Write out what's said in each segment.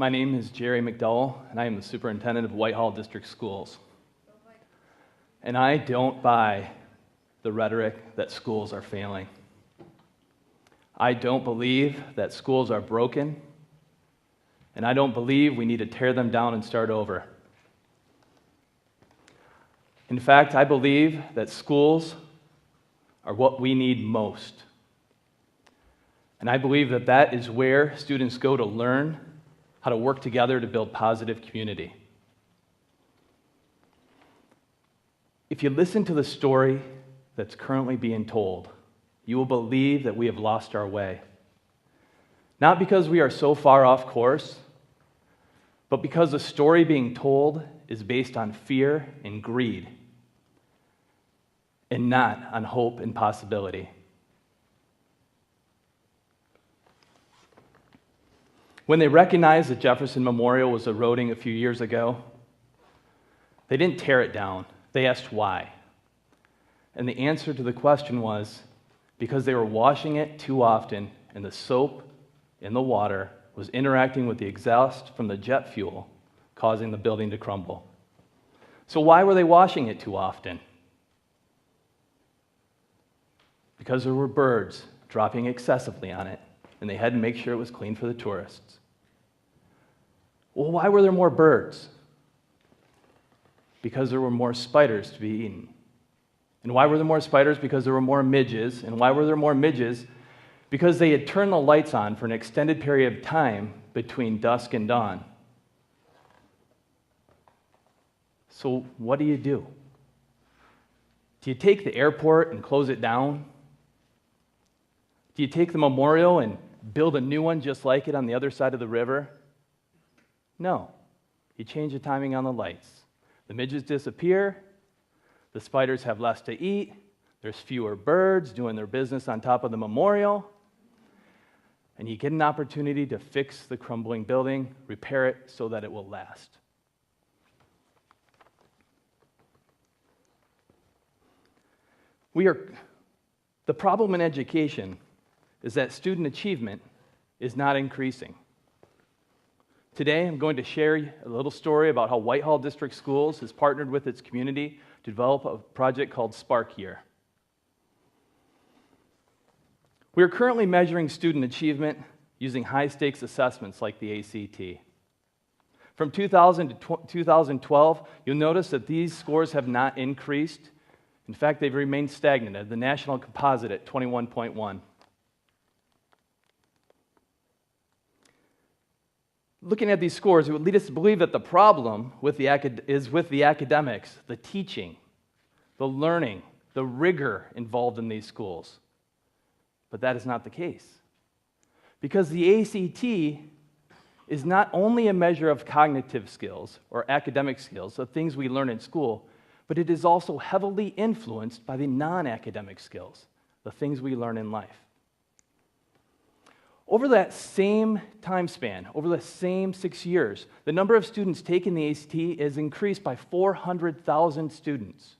My name is Jerry McDowell, and I am the superintendent of Whitehall District Schools. And I don't buy the rhetoric that schools are failing. I don't believe that schools are broken, and I don't believe we need to tear them down and start over. In fact, I believe that schools are what we need most. And I believe that that is where students go to learn how to work together to build positive community. If you listen to the story that's currently being told, you will believe that we have lost our way. Not because we are so far off course, but because the story being told is based on fear and greed, and not on hope and possibility. When they recognized that Jefferson Memorial was eroding a few years ago, they didn't tear it down. They asked why. And the answer to the question was because they were washing it too often, and the soap in the water was interacting with the exhaust from the jet fuel, causing the building to crumble. So why were they washing it too often? Because there were birds dropping excessively on it, and they had to make sure it was clean for the tourists. Well, why were there more birds? Because there were more spiders to be eaten. And why were there more spiders? Because there were more midges. And why were there more midges? Because they had turned the lights on for an extended period of time between dusk and dawn. So what do? Do you take the airport and close it down? Do you take the memorial and build a new one just like it on the other side of the river? No. You change the timing on the lights. The midges disappear. The spiders have less to eat. There's fewer birds doing their business on top of the memorial. And you get an opportunity to fix the crumbling building, repair it so that it will last. The problem in education is that student achievement is not increasing. Today, I'm going to share a little story about how Whitehall District Schools has partnered with its community to develop a project called Spark Year. We are currently measuring student achievement using high-stakes assessments like the ACT. From 2000 to 2012, you'll notice that these scores have not increased. In fact, they've remained stagnant at the national composite at 21.1. Looking at these scores, it would lead us to believe that the problem is with the academics, the teaching, the learning, the rigor involved in these schools. But that is not the case. Because the ACT is not only a measure of cognitive skills or academic skills, the things we learn in school, but it is also heavily influenced by the non-academic skills, the things we learn in life. Over that same time span, over the same 6 years, the number of students taking the ACT has increased by 400,000 students.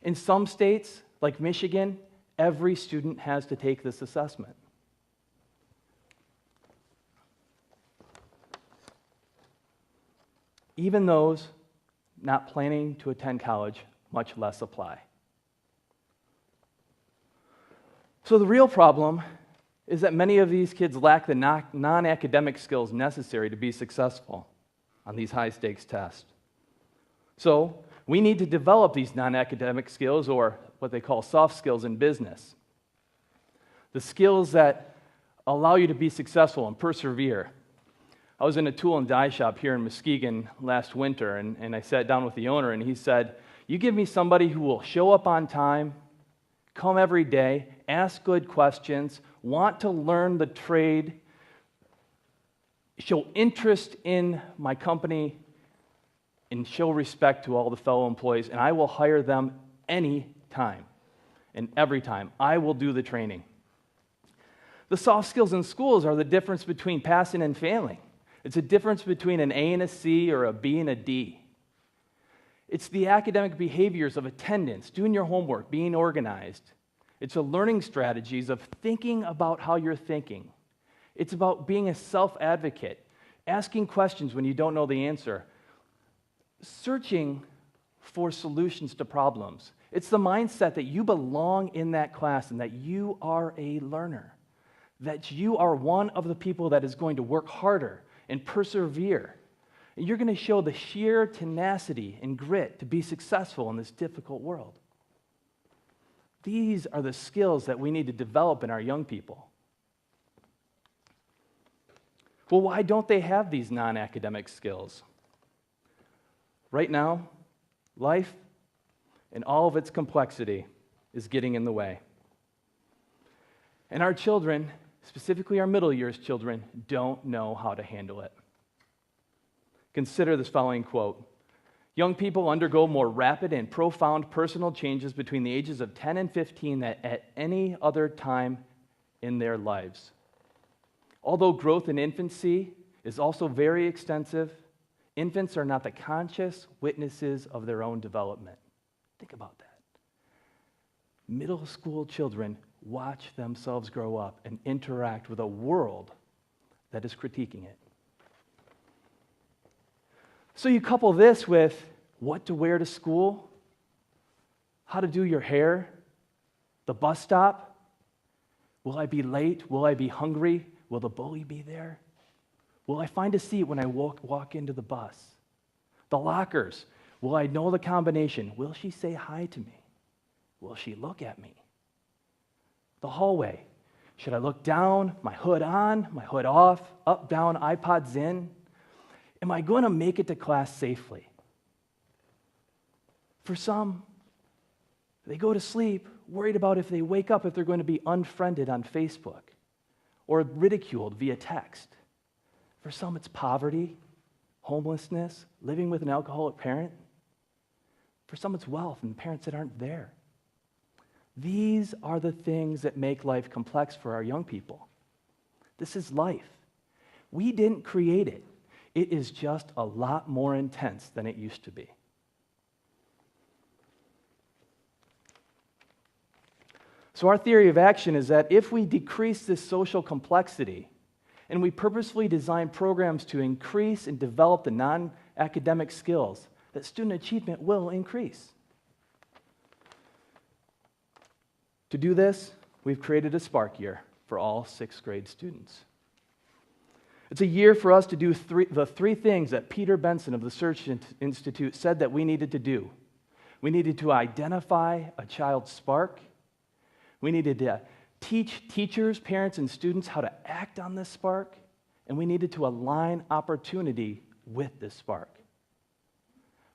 In some states, like Michigan, every student has to take this assessment. Even those not planning to attend college, much less apply. So the real problem is that many of these kids lack the non-academic skills necessary to be successful on these high-stakes tests. So we need to develop these non-academic skills, or what they call soft skills in business. The skills that allow you to be successful and persevere. I was in a tool and die shop here in Muskegon last winter, and I sat down with the owner, and he said, "You give me somebody who will show up on time, come every day, ask good questions, want to learn the trade, show interest in my company, and show respect to all the fellow employees, and I will hire them any time and every time. I will do the training." The soft skills in schools are the difference between passing and failing. It's a difference between an A and a C or a B and a D. It's the academic behaviors of attendance, doing your homework, being organized. It's the learning strategies of thinking about how you're thinking. It's about being a self-advocate. asking questions when you don't know the answer, searching for solutions to problems. It's the mindset that you belong in that class and that you are a learner, that you are one of the people that is going to work harder and persevere. And you're going to show the sheer tenacity and grit to be successful in this difficult world. These are the skills that we need to develop in our young people. Well, why don't they have these non-academic skills? Right now, life and all of its complexity is getting in the way. And our children, specifically our middle years children, don't know how to handle it. Consider this following quote. Young people undergo more rapid and profound personal changes between the ages of 10 and 15 than at any other time in their lives. Although growth in infancy is also very extensive, infants are not the conscious witnesses of their own development. Think about that. Middle school children watch themselves grow up and interact with a world that is critiquing it. So you couple this with what to wear to school, how to do your hair, the bus stop. Will I be late? Will I be hungry? Will the bully be there? Will I find a seat when I walk into the bus? The lockers. Will I know the combination? Will she say hi to me? Will she look at me? The hallway. Should I look down, my hood on, my hood off, up, down, iPods in? Am I going to make it to class safely? For some, they go to sleep worried about if they wake up if they're going to be unfriended on Facebook or ridiculed via text. For some, it's poverty, homelessness, living with an alcoholic parent. For some, it's wealth and parents that aren't there. These are the things that make life complex for our young people. This is life. We didn't create it. It is just a lot more intense than it used to be. So our theory of action is that if we decrease this social complexity and we purposefully design programs to increase and develop the non-academic skills, that student achievement will increase. To do this, we've created a Spark Year for all 6th grade students. It's a year for us to do the three things that Peter Benson of the Search Institute said that we needed to do. We needed to identify a child's spark. We needed to teach teachers, parents, and students how to act on this spark. And we needed to align opportunity with this spark.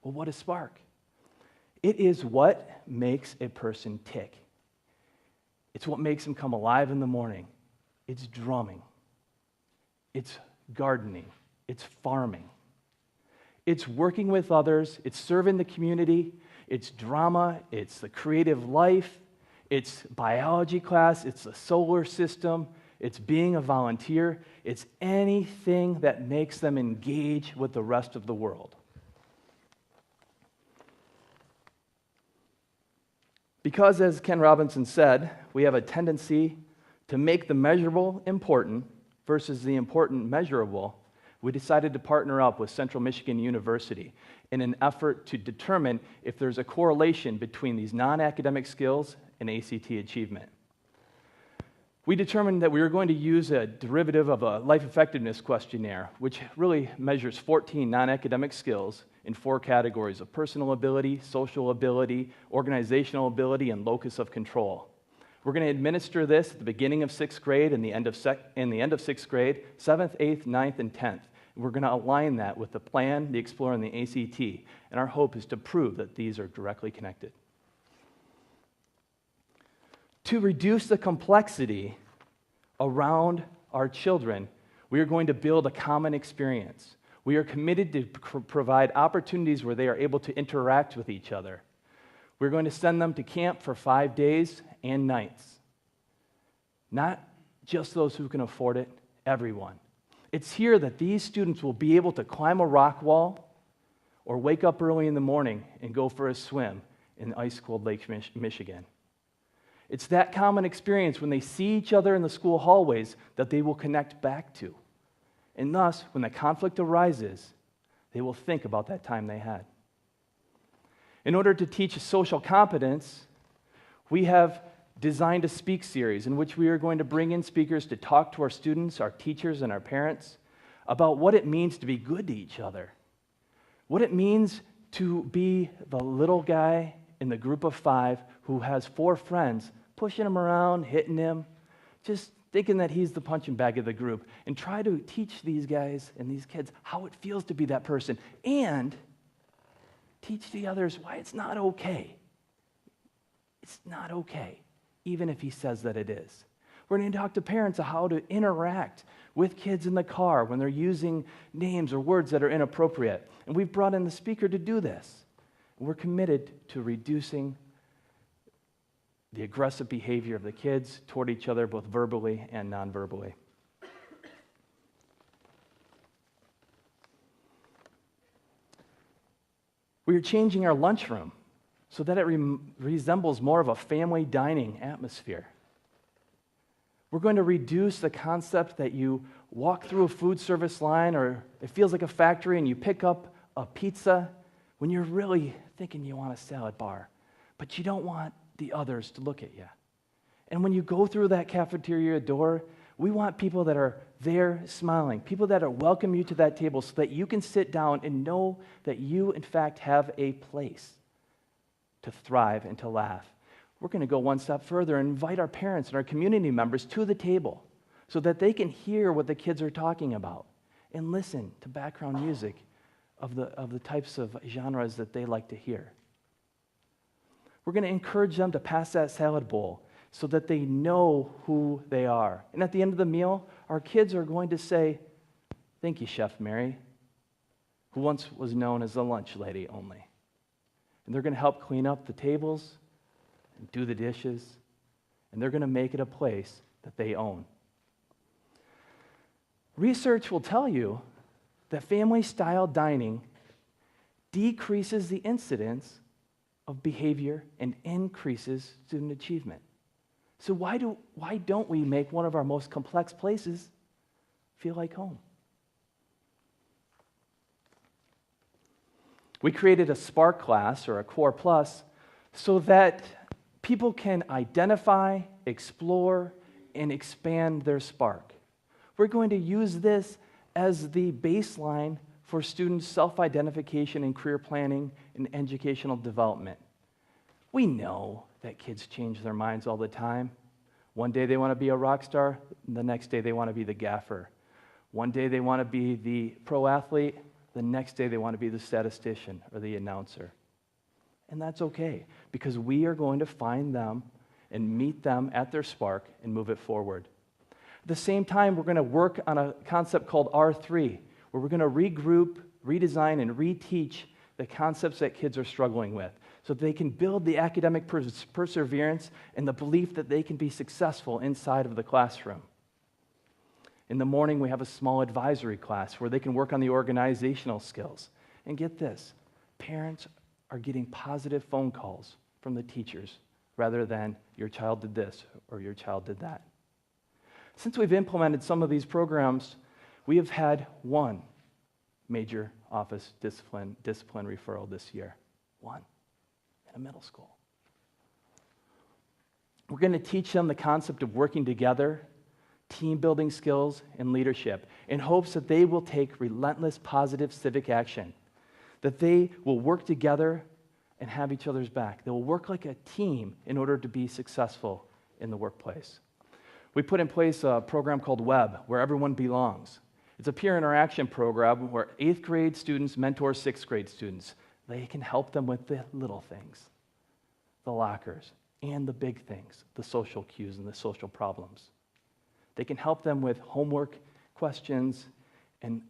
Well, what is spark? It is what makes a person tick. It's what makes them come alive in the morning. It's drumming. It's gardening. It's farming. It's working with others. It's serving the community. It's drama. It's the creative life. It's biology class. It's the solar system. It's being a volunteer. It's anything that makes them engage with the rest of the world. Because, as Ken Robinson said, we have a tendency to make the measurable important versus the important measurable, we decided to partner up with Central Michigan University in an effort to determine if there's a correlation between these non-academic skills and ACT achievement. We determined that we were going to use a derivative of a life effectiveness questionnaire, which really measures 14 non-academic skills in 4 categories of personal ability, social ability, organizational ability, and locus of control. We're going to administer this at the beginning of 6th grade and the end of 6th grade, 7th, 8th, 9th, and 10th. We're going to align that with the plan, the Explorer, and the ACT, and our hope is to prove that these are directly connected. To reduce the complexity around our children, we are going to build a common experience. We are committed to provide opportunities where they are able to interact with each other. We're going to send them to camp for 5 days and nights. Not just those who can afford it, everyone. It's here that these students will be able to climb a rock wall or wake up early in the morning and go for a swim in ice-cold Lake Michigan. It's that common experience when they see each other in the school hallways that they will connect back to. And thus, when the conflict arises, they will think about that time they had. In order to teach social competence, we have designed a Speak series in which we are going to bring in speakers to talk to our students, our teachers, and our parents about what it means to be good to each other, what it means to be the little guy in the group of 5 who has 4 friends pushing him around, hitting him, just thinking that he's the punching bag of the group, and try to teach these guys and these kids how it feels to be that person, and teach the others why it's not okay. It's not okay, even if he says that it is. We're going to talk to parents on how to interact with kids in the car when they're using names or words that are inappropriate. And we've brought in the speaker to do this. We're committed to reducing the aggressive behavior of the kids toward each other, both verbally and non-verbally. We are changing our lunchroom so that it resembles more of a family dining atmosphere. We're going to reduce the concept that you walk through a food service line or it feels like a factory and you pick up a pizza when you're really thinking you want a salad bar, but you don't want the others to look at you. And when you go through that cafeteria door, we want people that are there smiling, people that are welcome you to that table so that you can sit down and know that you, in fact, have a place to thrive and to laugh. We're going to go one step further and invite our parents and our community members to the table so that they can hear what the kids are talking about and listen to background music of the types of genres that they like to hear. We're going to encourage them to pass that salad bowl so that they know who they are. And at the end of the meal, our kids are going to say, "Thank you, Chef Mary," who once was known as the lunch lady only. And they're going to help clean up the tables and do the dishes, and they're going to make it a place that they own. Research will tell you that family-style dining decreases the incidence of behavior and increases student achievement. So why don't we make one of our most complex places feel like home? We created a Spark class or a Core Plus so that people can identify, explore, and expand their spark. We're going to use this as the baseline for students' self-identification and career planning and educational development. We know that kids change their minds all the time. One day they want to be a rock star, and the next day they want to be the gaffer. One day they want to be the pro athlete, the next day they want to be the statistician or the announcer. And that's okay, because we are going to find them and meet them at their spark and move it forward. At the same time, we're going to work on a concept called R3, where we're going to regroup, redesign, and reteach the concepts that kids are struggling with so that they can build the academic perseverance and the belief that they can be successful inside of the classroom. In the morning, we have a small advisory class where they can work on the organizational skills. And get this, parents are getting positive phone calls from the teachers rather than your child did this or your child did that. Since we've implemented some of these programs, we have had one major office discipline referral this year. One, in a middle school. We're going to teach them the concept of working together, team building skills, and leadership in hopes that they will take relentless positive civic action, that they will work together and have each other's back. They will work like a team in order to be successful in the workplace. We put in place a program called WEB, Where Everyone Belongs. It's a peer interaction program where 8th grade students mentor 6th grade students. They can help them with the little things, the lockers, and the big things, the social cues and the social problems. They can help them with homework questions and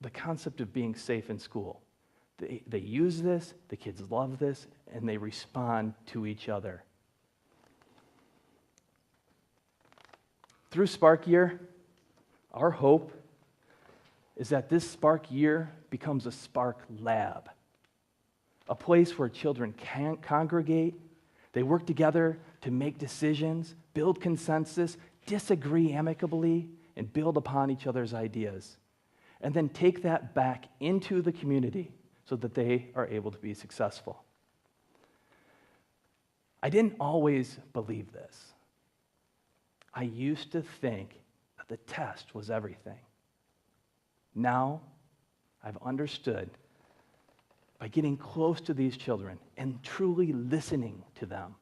the concept of being safe in school. They use this, the kids love this, and they respond to each other. Through Spark Year, our hope is that this Spark Year becomes a Spark Lab, a place where children can congregate, they work together to make decisions, build consensus, disagree amicably, and build upon each other's ideas, and then take that back into the community so that they are able to be successful. I didn't always believe this. I used to think that the test was everything. Now, I've understood by getting close to these children and truly listening to them,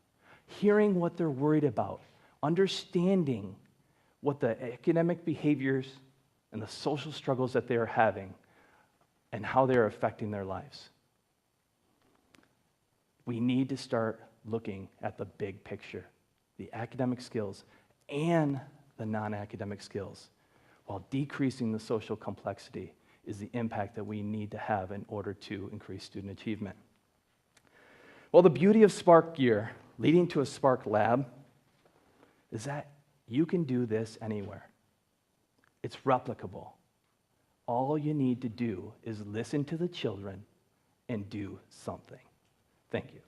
hearing what they're worried about, understanding what the academic behaviors and the social struggles that they are having and how they're affecting their lives. We need to start looking at the big picture, the academic skills and the non-academic skills, while decreasing the social complexity is the impact that we need to have in order to increase student achievement. Well, the beauty of Spark Gear, leading to a Spark Lab, is that you can do this anywhere. It's replicable. All you need to do is listen to the children and do something. Thank you.